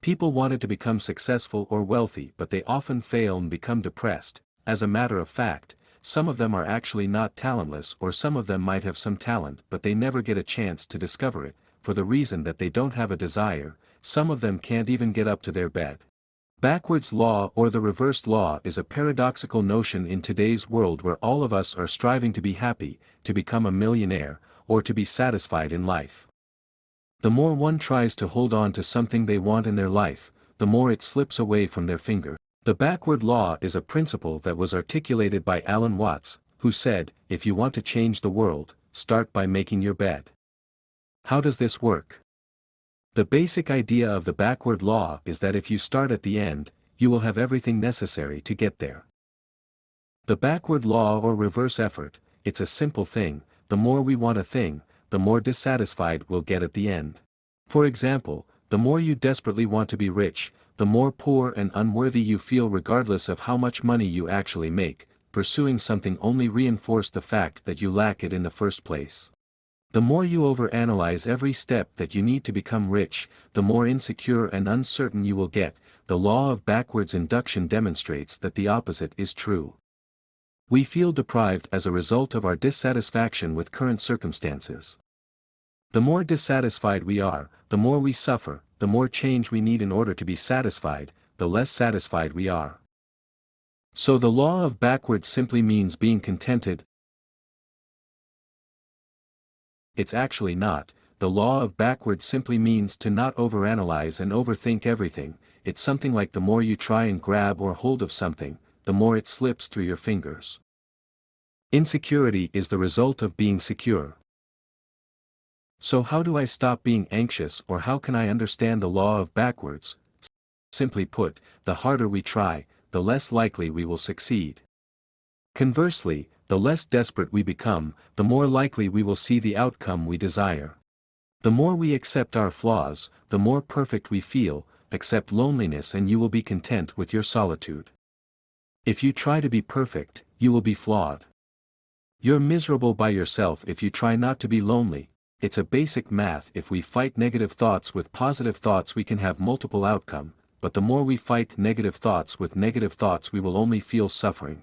People wanted to become successful or wealthy, but they often fail and become depressed. As a matter of fact, some of them are actually not talentless, or some of them might have some talent but they never get a chance to discover it, for the reason that they don't have a desire. Some of them can't even get up to their bed. Backwards law, or the reversed law, is a paradoxical notion in today's world where all of us are striving to be happy, to become a millionaire, or to be satisfied in life. The more one tries to hold on to something they want in their life, the more it slips away from their finger. The backward law is a principle that was articulated by Alan Watts, who said, "If you want to change the world, start by making your bed." How does this work? The basic idea of the backward law is that if you start at the end, you will have everything necessary to get there. The backward law, or reverse effort, it's a simple thing: the more we want a thing, the more dissatisfied we'll get at the end. For example, the more you desperately want to be rich, the more poor and unworthy you feel regardless of how much money you actually make. Pursuing something only reinforces the fact that you lack it in the first place. The more you overanalyze every step that you need to become rich, the more insecure and uncertain you will get. The law of backwards induction demonstrates that the opposite is true. We feel deprived as a result of our dissatisfaction with current circumstances. The more dissatisfied we are, the more we suffer. The more change we need in order to be satisfied, the less satisfied we are. So the law of backwards simply means being contented. It's actually not. The law of backwards simply means to not overanalyze and overthink everything. It's something like the more you try and grab or hold of something, the more it slips through your fingers. Insecurity is the result of being secure. So how do I stop being anxious, or how can I understand the law of backwards? Simply put, the harder we try, the less likely we will succeed. Conversely, the less desperate we become, the more likely we will see the outcome we desire. The more we accept our flaws, the more perfect we feel. Accept loneliness and you will be content with your solitude. If you try to be perfect, you will be flawed. You're miserable by yourself if you try not to be lonely. It's a basic math. If we fight negative thoughts with positive thoughts, we can have multiple outcomes, but the more we fight negative thoughts with negative thoughts, we will only feel suffering.